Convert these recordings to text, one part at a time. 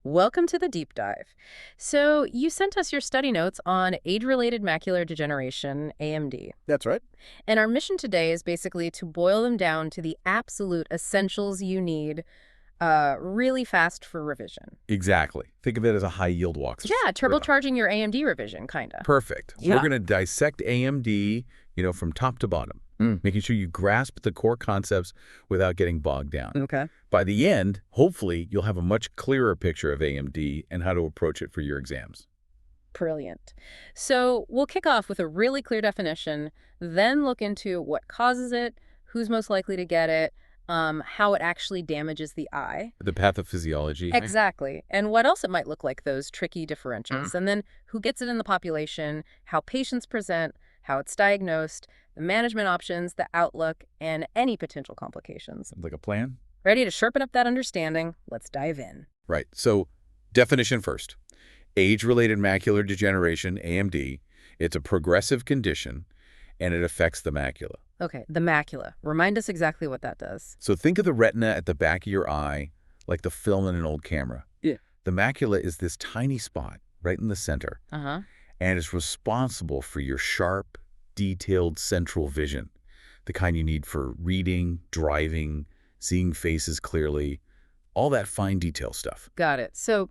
Welcome to the deep dive. So, you sent us your study notes on age-related macular degeneration, AMD. That's right. And our mission today is basically to boil them down to the absolute essentials you need really fast for revision. Exactly. Think of it as a high-yield walkthrough. Yeah, turbocharging your AMD revision, kind of. Perfect. Yeah. We're going to dissect AMD, from top to bottom, making sure you grasp the core concepts without getting bogged down. Okay. By the end, hopefully, you'll have a much clearer picture of AMD and how to approach it for your exams. Brilliant. So, we'll kick off with a really clear definition, then look into what causes it, who's most likely to get it, how it actually damages the eye. The pathophysiology. Exactly. And what else it might look like, those tricky differentials. And then who gets it in the population, how patients present, how it's diagnosed, the management options, the outlook, and any potential complications. Like a plan? Ready to sharpen up that understanding? Let's dive in. Right. So, definition first. Age-related macular degeneration, AMD, it's a progressive condition, and it affects the macula. Okay, the macula. Remind us exactly what that does. So think of the retina at the back of your eye like the film in an old camera. Yeah. The macula is this tiny spot right in the center, Uh-huh. and it's responsible for your sharp, detailed central vision, the kind you need for reading, driving, seeing faces clearly, all that fine detail stuff. Got it. So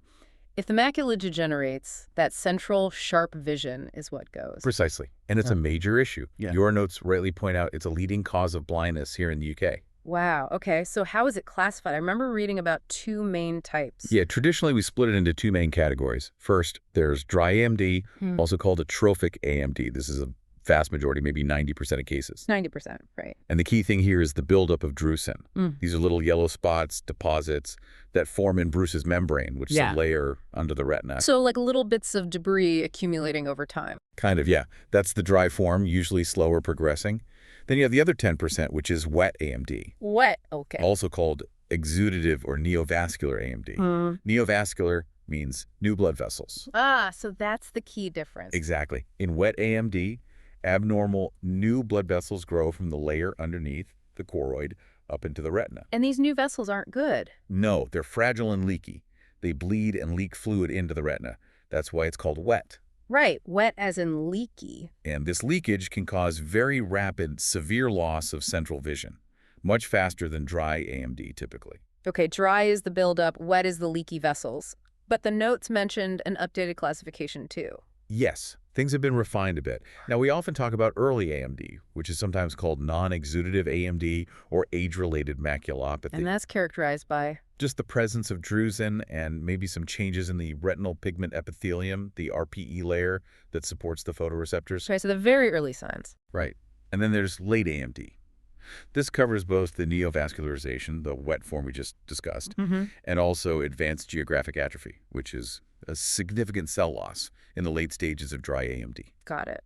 if the macula degenerates, that central sharp vision is what goes. Precisely. And it's a major issue. Yeah. Your notes rightly point out it's a leading cause of blindness here in the UK. Wow. Okay. So how is it classified? I remember reading about two main types. Yeah, traditionally we split it into two main categories. First, there's dry AMD, also called atrophic AMD. This is a vast majority, maybe 90% of cases. 90%, right. And the key thing here is the buildup of Drusen. These are little yellow spots, deposits that form in Bruce's membrane, which is a layer under the retina. So like little bits of debris accumulating over time. Kind of, yeah. That's the dry form, usually slower progressing. Then you have the other 10%, which is wet AMD. Wet, okay. Also called exudative or neovascular AMD. Neovascular means new blood vessels. Ah, so that's the key difference. Exactly. In wet AMD, abnormal new blood vessels grow from the layer underneath the choroid up into the retina. And these new vessels aren't good. No, they're fragile and leaky. They bleed and leak fluid into the retina. That's why it's called wet. Right, wet as in leaky. And this leakage can cause very rapid, severe loss of central vision, much faster than dry AMD typically. Okay, dry is the buildup, wet is the leaky vessels. But the notes mentioned an updated classification too. Yes, things have been refined a bit. Now, we often talk about early AMD, which is sometimes called non-exudative AMD or age-related maculopathy. And that's characterized by? Just the presence of Drusen and maybe some changes in the retinal pigment epithelium, the RPE layer that supports the photoreceptors. Right, so the very early signs. Right. And then there's late AMD. This covers both the neovascularization, the wet form we just discussed, and also advanced geographic atrophy, which is a significant cell loss in the late stages of dry AMD. Got it.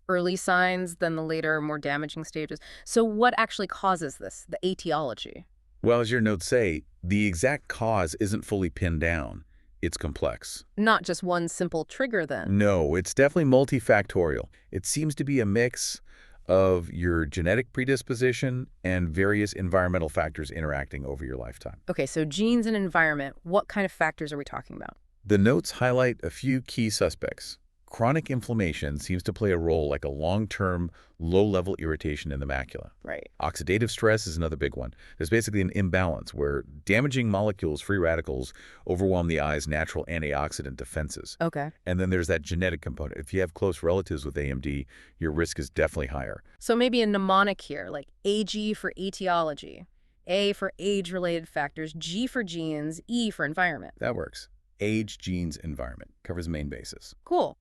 Early signs, then the later, more damaging stages. So what actually causes this, the etiology? Well, as your notes say, the exact cause isn't fully pinned down. It's complex. Not just one simple trigger, then? No, it's definitely multifactorial. It seems to be a mix of your genetic predisposition and various environmental factors interacting over your lifetime. Okay, so genes and environment, what kind of factors are we talking about? The notes highlight a few key suspects. Chronic inflammation seems to play a role like a long-term, low-level irritation in the macula. Right. Oxidative stress is another big one. There's basically an imbalance where damaging molecules, free radicals, overwhelm the eye's natural antioxidant defenses. Okay. And then there's that genetic component. If you have close relatives with AMD, your risk is definitely higher. So maybe a mnemonic here, like AG for etiology, A for age-related factors, G for genes, E for environment. That works. Age, genes, environment covers the main basis. Cool.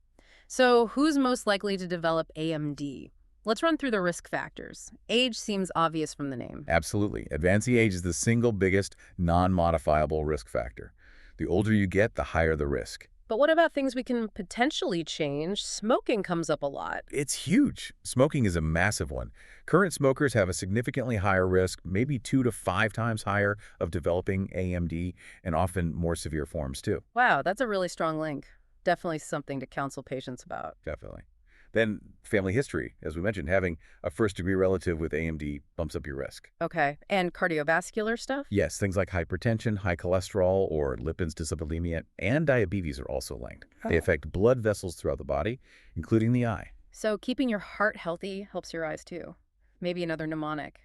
So who's most likely to develop AMD? Let's run through the risk factors. Age seems obvious from the name. Absolutely. Advancing age is the single biggest non-modifiable risk factor. The older you get, the higher the risk. But what about things we can potentially change? Smoking comes up a lot. It's huge. Smoking is a massive one. Current smokers have a significantly higher risk, maybe 2 to 5 times higher, of developing AMD, and often more severe forms too. Wow, that's a really strong link. Definitely something to counsel patients about. Definitely. Then family history, as we mentioned, having a first-degree relative with AMD bumps up your risk. Okay. And cardiovascular stuff? Yes, things like hypertension, high cholesterol, or lipid dyslipidemia, and diabetes are also linked. They Oh. affect blood vessels throughout the body, including the eye. So keeping your heart healthy helps your eyes too. Maybe another mnemonic,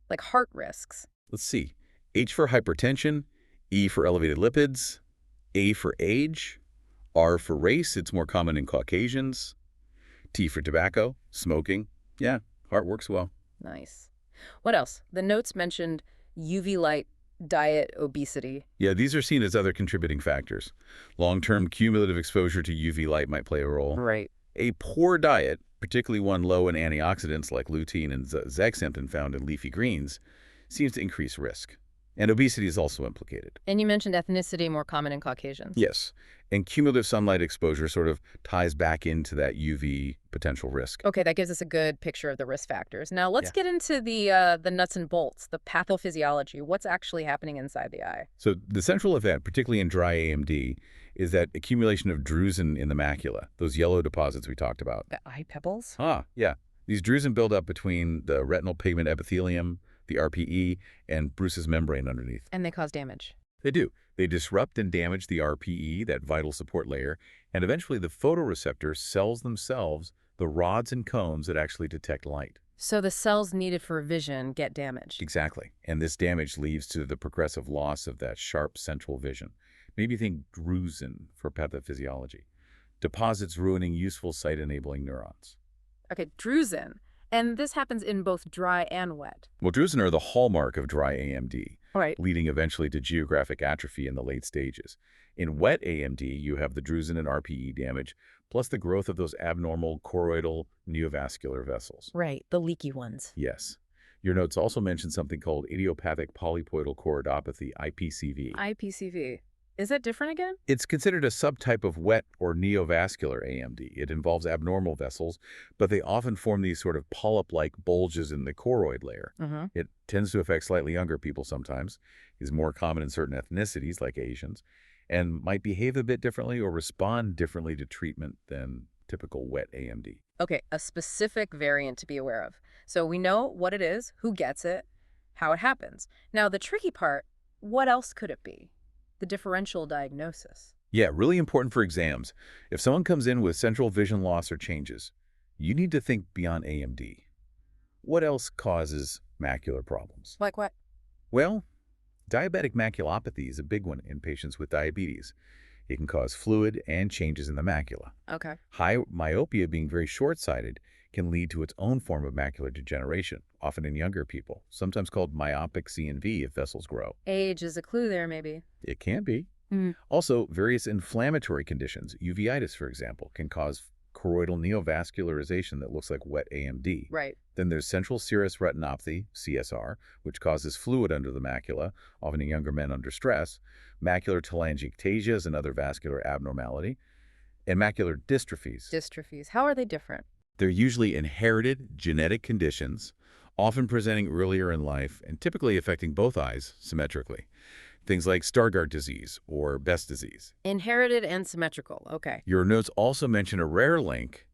like heart risks. Let's see. H for hypertension, E for elevated lipids, A for age, R for race, it's more common in Caucasians, T for tobacco, smoking. Yeah, heart works well. Nice. What else? The notes mentioned UV light, diet, obesity. Yeah, these are seen as other contributing factors. Long-term cumulative exposure to UV light might play a role. Right. A poor diet, particularly one low in antioxidants like lutein and zeaxanthin found in leafy greens, seems to increase risk. And obesity is also implicated. And you mentioned ethnicity more common in Caucasians. Yes, and cumulative sunlight exposure sort of ties back into that UV potential risk. Okay, that gives us a good picture of the risk factors. Now let's Yeah. get into the nuts and bolts, the pathophysiology. What's actually happening inside the eye? So the central event, particularly in dry AMD, is that accumulation of drusen in the macula, those yellow deposits we talked about. The eye pebbles? Yeah. These drusen build up between the retinal pigment epithelium, the RPE, and Bruce's membrane underneath. And they cause damage. They do. They disrupt and damage the RPE, that vital support layer, and eventually the photoreceptor cells themselves, the rods and cones that actually detect light. So the cells needed for vision get damaged. Exactly. And this damage leads to the progressive loss of that sharp central vision. Maybe think Drusen for pathophysiology. Deposits ruining useful sight-enabling neurons. Okay, Drusen. And this happens in both dry and wet. Well, Drusen are the hallmark of dry AMD, Right. leading eventually to geographic atrophy in the late stages. In wet AMD, you have the Drusen and RPE damage, plus the growth of those abnormal choroidal neovascular vessels. Right, the leaky ones. Yes. Your notes also mention something called idiopathic polypoidal choroidopathy, IPCV. IPCV. Is that different again? It's considered a subtype of wet or neovascular AMD. It involves abnormal vessels, but they often form these sort of polyp-like bulges in the choroid layer. Mm-hmm. It tends to affect slightly younger people sometimes, is more common in certain ethnicities like Asians, and might behave a bit differently or respond differently to treatment than typical wet AMD. Okay, a specific variant to be aware of. So we know what it is, who gets it, how it happens. Now, the tricky part, what else could it be? The differential diagnosis. Yeah, really important for exams. If someone comes in with central vision loss or changes, you need to think beyond AMD. What else causes macular problems? Like what? Well, diabetic maculopathy is a big one in patients with diabetes. It can cause fluid and changes in the macula. Okay. High myopia, being very short-sighted, can lead to its own form of macular degeneration, often in younger people, sometimes called myopic C&V if vessels grow. Age is a clue there, maybe. It can be. Mm. Also, various inflammatory conditions, uveitis, for example, can cause choroidal neovascularization that looks like wet AMD. Right. Then there's central serous retinopathy, CSR, which causes fluid under the macula, often in younger men under stress. Macular telangiectasia is another vascular abnormality. And macular dystrophies. Dystrophies. How are they different? They're usually inherited genetic conditions, often presenting earlier in life and typically affecting both eyes symmetrically. Things like Stargardt disease or Best disease. Inherited and symmetrical. Okay. Your notes also mention a rare link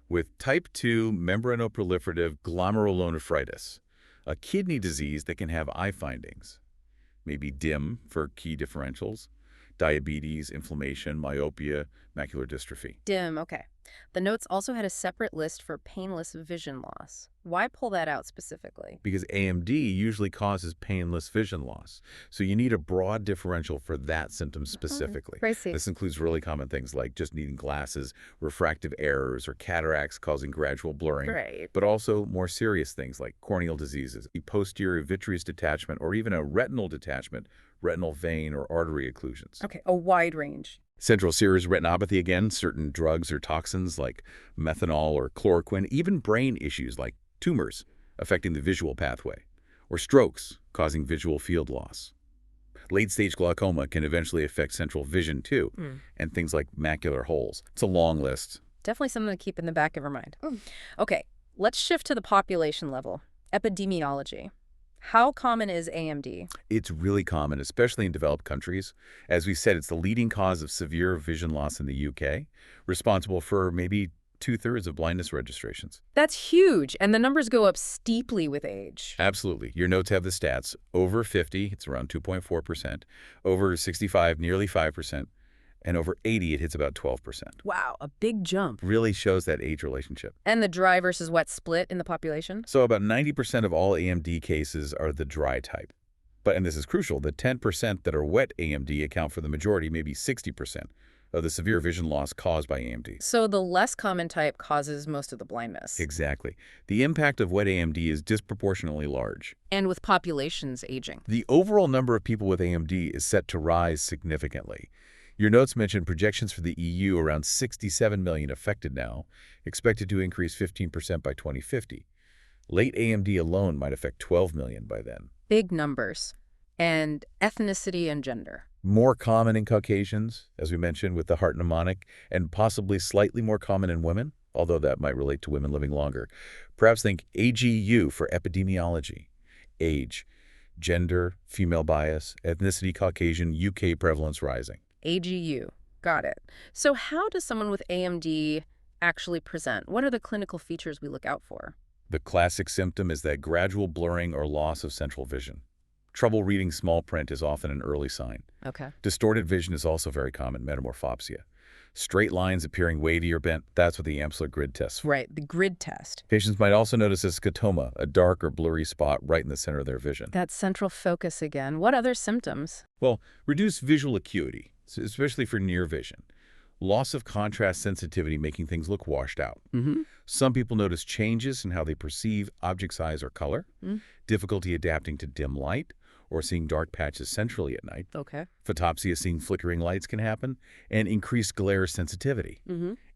with type 2 membranoproliferative glomerulonephritis, a kidney disease that can have eye findings. Maybe DIM for key differentials, diabetes, inflammation, myopia, macular dystrophy. DIM. Okay. The notes also had a separate list for painless vision loss. Why pull that out specifically? Because AMD usually causes painless vision loss. So you need a broad differential for that symptom specifically. Crazy. This includes really common things like just needing glasses, refractive errors, or cataracts causing gradual blurring. Right. But also more serious things like corneal diseases, a posterior vitreous detachment, or even a retinal detachment, retinal vein or artery occlusions. Okay. A wide range. Central serous retinopathy, again, certain drugs or toxins like methanol or chloroquine, even brain issues like tumors affecting the visual pathway, or strokes causing visual field loss. Late-stage glaucoma can eventually affect central vision too, and things like macular holes. It's a long list. Definitely something to keep in the back of your mind. Okay, let's shift to the population level. Epidemiology. How common is AMD? It's really common, especially in developed countries. As we said, it's the leading cause of severe vision loss in the UK, responsible for maybe 2/3 of blindness registrations. That's huge, and the numbers go up steeply with age. Absolutely. Your notes have the stats. Over 50, it's around 2.4%. Over 65, nearly 5%. And over 80, it hits about 12%. Wow, a big jump. Really shows that age relationship. And the dry versus wet split in the population? So about 90% of all AMD cases are the dry type. But, and this is crucial, the 10% that are wet AMD account for the majority, maybe 60%, of the severe vision loss caused by AMD. So the less common type causes most of the blindness. Exactly. The impact of wet AMD is disproportionately large. And with populations aging. The overall number of people with AMD is set to rise significantly. Your notes mentioned projections for the EU around 67 million affected now, expected to increase 15% by 2050. Late AMD alone might affect 12 million by then. Big numbers. And ethnicity and gender. More common in Caucasians, as we mentioned, with the heart mnemonic, and possibly slightly more common in women, although that might relate to women living longer. Perhaps think AGU for epidemiology. Age, gender, female bias, ethnicity Caucasian, UK prevalence rising. AGU. Got it. So how does someone with AMD actually present? What are the clinical features we look out for? The classic symptom is that gradual blurring or loss of central vision. Trouble reading small print is often an early sign. Okay. Distorted vision is also very common, metamorphopsia. Straight lines appearing weighty or bent, that's what the Amsler grid tests. Right, the grid test. Patients might also notice a scotoma, a dark or blurry spot right in the center of their vision. That central focus again. What other symptoms? Well, reduced visual acuity, especially for near vision. Loss of contrast sensitivity making things look washed out. Some people notice changes in how they perceive object size or color, difficulty adapting to dim light, or seeing dark patches centrally at night. Okay. Photopsia, seeing flickering lights can happen, and increased glare sensitivity.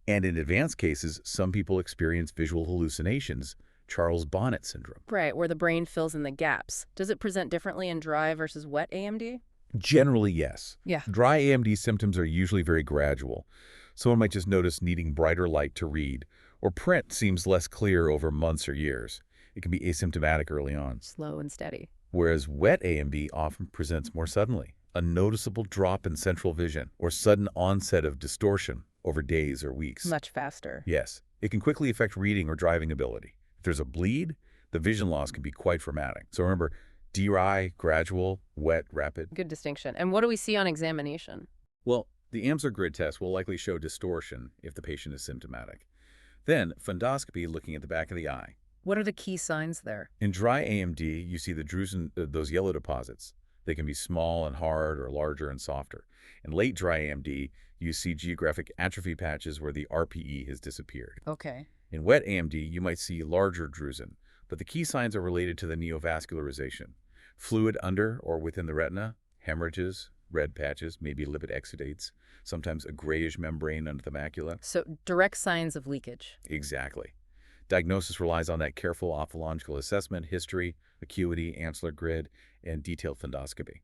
And in advanced cases, some people experience visual hallucinations, Charles Bonnet syndrome. Right, where the brain fills in the gaps. Does it present differently in dry versus wet AMD? Generally, yes. Yeah. Dry AMD symptoms are usually very gradual. Someone might just notice needing brighter light to read, or print seems less clear over months or years. It can be asymptomatic early on. Slow and steady. Whereas wet AMD often presents more suddenly. A noticeable drop in central vision or sudden onset of distortion over days or weeks. Much faster. Yes, it can quickly affect reading or driving ability. If there's a bleed, the vision loss can be quite dramatic. So remember, dry, gradual, wet, rapid. Good distinction. And what do we see on examination? Well, the Amsler grid test will likely show distortion if the patient is symptomatic. Then, fundoscopy looking at the back of the eye. What are the key signs there? In dry AMD, you see the Drusen, those yellow deposits. They can be small and hard or larger and softer. In late dry AMD, you see geographic atrophy patches where the RPE has disappeared. Okay. In wet AMD, you might see larger Drusen, but the key signs are related to the neovascularization. Fluid under or within the retina, hemorrhages, red patches, maybe lipid exudates, sometimes a grayish membrane under the macula. So direct signs of leakage. Exactly. Diagnosis relies on that careful ophthalmological assessment, history, acuity, Amsler grid, and detailed fundoscopy.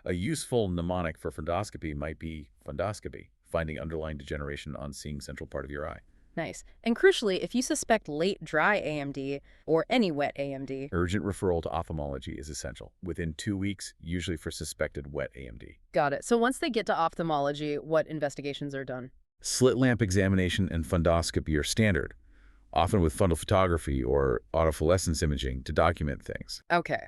A useful mnemonic for fundoscopy might be fundoscopy, finding underlying degeneration on seeing central part of your eye. Nice. And crucially, if you suspect late dry AMD or any wet AMD, Urgent referral to ophthalmology is essential, within 2 weeks, usually for suspected wet AMD. got it. So once they get to ophthalmology, what investigations are done? Slit lamp examination and fundoscopy are standard, often with fundal photography or autofluorescence imaging to document things. Okay.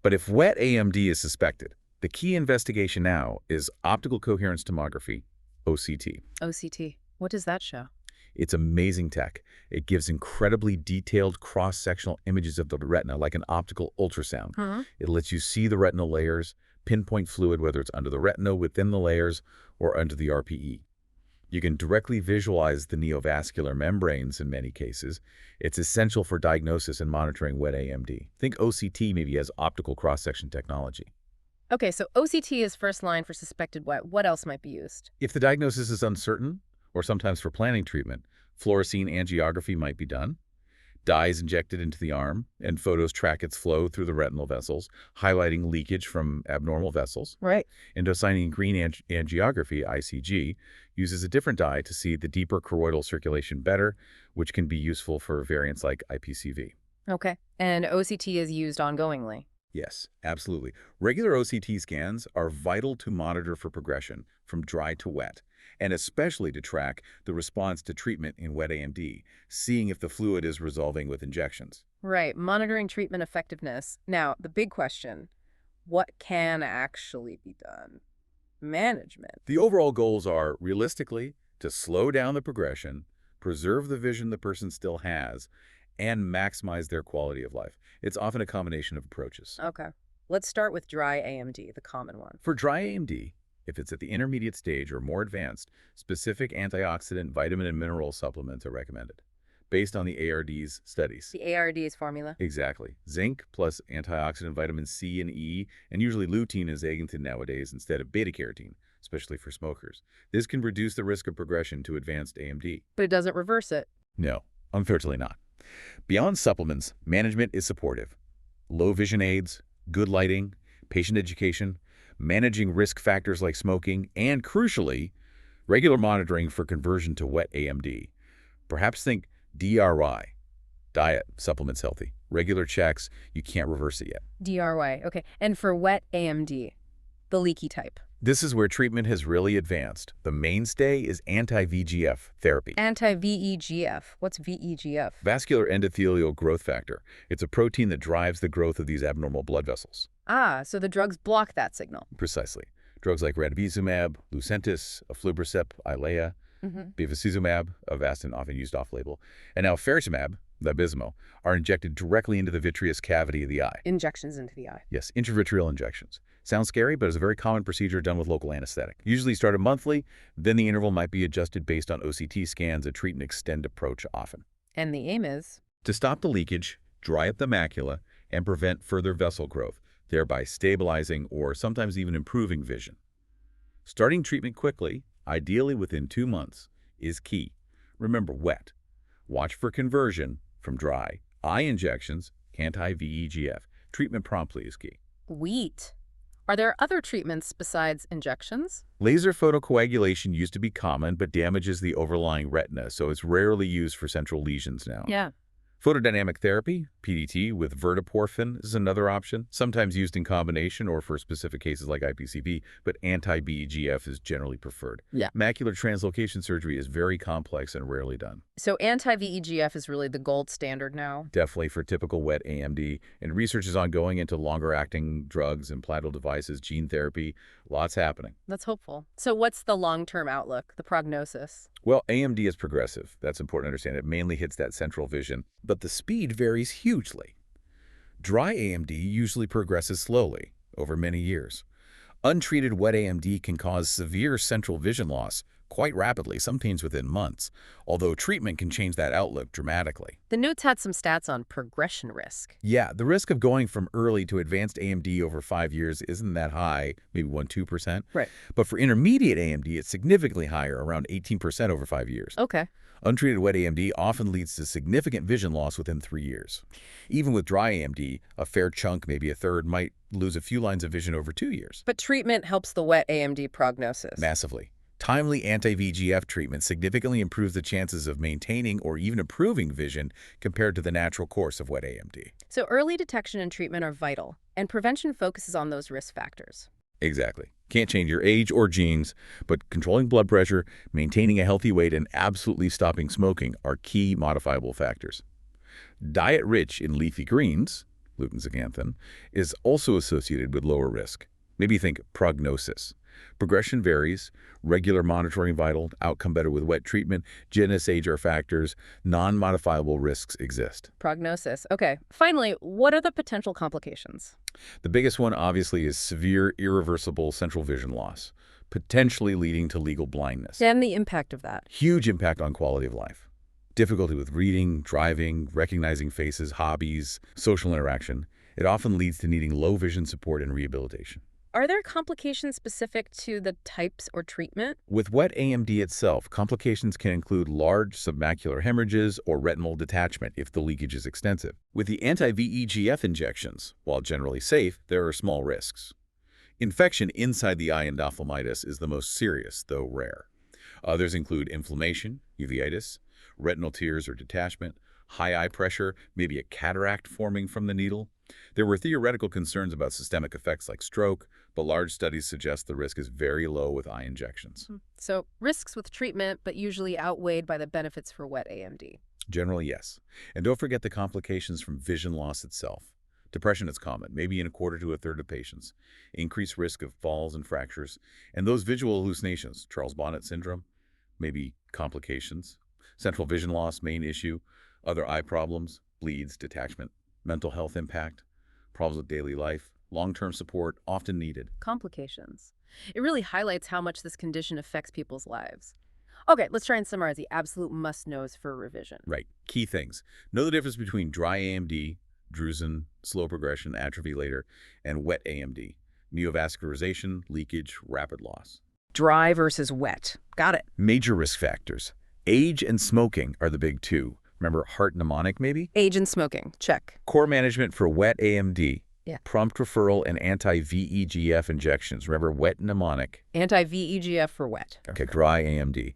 But if wet AMD is suspected, the key investigation now is optical coherence tomography, OCT. OCT. What does that show? It's amazing tech. It gives incredibly detailed cross-sectional images of the retina like an optical ultrasound. It lets you see the retinal layers, pinpoint fluid, whether it's under the retina, within the layers, or under the RPE. You can directly visualize the neovascular membranes in many cases. It's essential for diagnosis and monitoring wet AMD. Think OCT maybe as optical cross-section technology. Okay, so OCT is first line for suspected wet. What else might be used? If the diagnosis is uncertain, or sometimes for planning treatment, fluorescein angiography might be done. Dye is injected into the arm, and photos track its flow through the retinal vessels, highlighting leakage from abnormal vessels. Right. Indocyanine green angiography, ICG, uses a different dye to see the deeper choroidal circulation better, which can be useful for variants like IPCV. Okay. And OCT is used ongoingly. Yes, absolutely. Regular OCT scans are vital to monitor for progression, from dry to wet, and especially to track the response to treatment in wet AMD, seeing if the fluid is resolving with injections. Right, monitoring treatment effectiveness. Now, the big question, what can actually be done? Management. The overall goals are, realistically, to slow down the progression, preserve the vision the person still has, and maximize their quality of life. It's often a combination of approaches. Okay. Let's start with dry AMD, the common one. For dry AMD, if it's at the intermediate stage or more advanced, specific antioxidant, vitamin, and mineral supplements are recommended, based on the ARD's studies. The ARD's formula? Exactly. Zinc plus antioxidant vitamin C and E, and usually lutein is zeaxanthin nowadays instead of beta-carotene, especially for smokers. This can reduce the risk of progression to advanced AMD. But it doesn't reverse it. No, unfortunately not. Beyond supplements, management is supportive. Low vision aids, good lighting, patient education, managing risk factors like smoking, and crucially, regular monitoring for conversion to wet AMD. Perhaps think DRY, diet, supplements healthy. Regular checks, you can't reverse it yet. DRY, okay. And for wet AMD, the leaky type. This is where treatment has really advanced. The mainstay is anti-VEGF therapy. Anti-VEGF. What's VEGF? Vascular endothelial growth factor. It's a protein that drives the growth of these abnormal blood vessels. Ah, so the drugs block that signal. Precisely. Drugs like ranibizumab, Lucentis, aflibercept, Eylea, bevacizumab, Avastin often used off-label, and now faricimab, Vabysmo, are injected directly into the vitreous cavity of the eye. Injections into the eye. Yes, intravitreal injections. Sounds scary, but it's a very common procedure done with local anesthetic. Usually started monthly, then the interval might be adjusted based on OCT scans, a treat and extend approach often. And the aim is? To stop the leakage, dry up the macula, and prevent further vessel growth, thereby stabilizing or sometimes even improving vision. Starting treatment quickly, ideally within 2 months, is key. Remember, wet. Watch for conversion from dry. Eye injections, anti-VEGF. Treatment promptly is key. Wheat. Are there other treatments besides injections? Laser photocoagulation used to be common, but damages the overlying retina, so it's rarely used for central lesions now. Yeah. Photodynamic therapy, PDT, with verteporfin is another option, sometimes used in combination or for specific cases like IPCV, but anti-VEGF is generally preferred. Yeah. Macular translocation surgery is very complex and rarely done. So anti-VEGF is really the gold standard now? Definitely for typical wet AMD, and research is ongoing into longer-acting drugs, implantable devices, gene therapy. Lots happening. That's hopeful. So what's the long-term outlook, the prognosis? Well, AMD is progressive. That's important to understand. It mainly hits that central vision, but the speed varies hugely. Dry AMD usually progresses slowly, over many years. Untreated wet AMD can cause severe central vision loss quite rapidly, sometimes within months, although treatment can change that outlook dramatically. The notes had some stats on progression risk. Yeah, the risk of going from early to advanced AMD over 5 years isn't that high, maybe 1–2%. Right. But for intermediate AMD, it's significantly higher, around 18% over 5 years. Okay. Untreated wet AMD often leads to significant vision loss within 3 years. Even with dry AMD, a fair chunk, maybe a third, might lose a few lines of vision over 2 years. But treatment helps the wet AMD prognosis. Massively. Timely anti-VEGF treatment significantly improves the chances of maintaining or even improving vision compared to the natural course of wet AMD. So early detection and treatment are vital, and prevention focuses on those risk factors. Exactly. Can't change your age or genes, but controlling blood pressure, maintaining a healthy weight, and absolutely stopping smoking are key modifiable factors. Diet rich in leafy greens, lutein zeaxanthin, is also associated with lower risk. Maybe think prognosis. Progression varies, regular monitoring vital, outcome better with wet treatment, genus, age are factors, non-modifiable risks exist. Prognosis. Okay. Finally, what are the potential complications? The biggest one, obviously, is severe, irreversible central vision loss, potentially leading to legal blindness. And the impact of that. Huge impact on quality of life. Difficulty with reading, driving, recognizing faces, hobbies, social interaction. It often leads to needing low vision support and rehabilitation. Are there complications specific to the types or treatment? With wet AMD itself, complications can include large submacular hemorrhages or retinal detachment if the leakage is extensive. With the anti-VEGF injections, while generally safe, there are small risks. Infection inside the eye endophthalmitis is the most serious, though rare. Others include inflammation, uveitis, retinal tears or detachment, high eye pressure, maybe a cataract forming from the needle. There were theoretical concerns about systemic effects like stroke, but large studies suggest the risk is very low with eye injections. So risks with treatment, but usually outweighed by the benefits for wet AMD. Generally, yes. And don't forget the complications from vision loss itself. Depression is common, maybe in a quarter to a third of patients. Increased risk of falls and fractures. And those visual hallucinations, Charles Bonnet syndrome, maybe complications. Central vision loss, main issue. Other eye problems, bleeds, detachment. Mental health impact. Problems with daily life. Long-term support, often needed. Complications. It really highlights how much this condition affects people's lives. Okay, let's try and summarize the absolute must-knows for revision. Right. Key things. Know the difference between dry AMD, Drusen, slow progression, atrophy later, and wet AMD, neovascularization, leakage, rapid loss. Dry versus wet. Got it. Major risk factors. Age and smoking are the big two. Remember heart mnemonic, maybe? Age and smoking. Check. Core management for wet AMD. Yeah. Prompt referral and anti-VEGF injections. Remember wet mnemonic. Anti-VEGF for wet. Okay, dry AMD.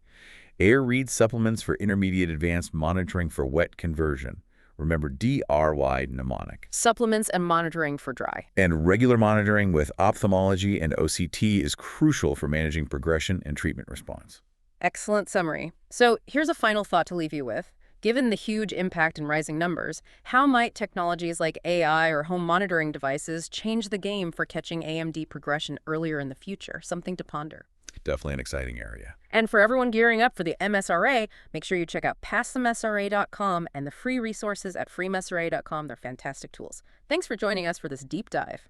Air read supplements for intermediate advanced monitoring for wet conversion. Remember DRY mnemonic. Supplements and monitoring for dry. And regular monitoring with ophthalmology and OCT is crucial for managing progression and treatment response. Excellent summary. So here's a final thought to leave you with. Given the huge impact in rising numbers, how might technologies like AI or home monitoring devices change the game for catching AMD progression earlier in the future? Something to ponder. Definitely an exciting area. And for everyone gearing up for the MSRA, make sure you check out passthemsra.com and the free resources at freemsra.com. They're fantastic tools. Thanks for joining us for this deep dive.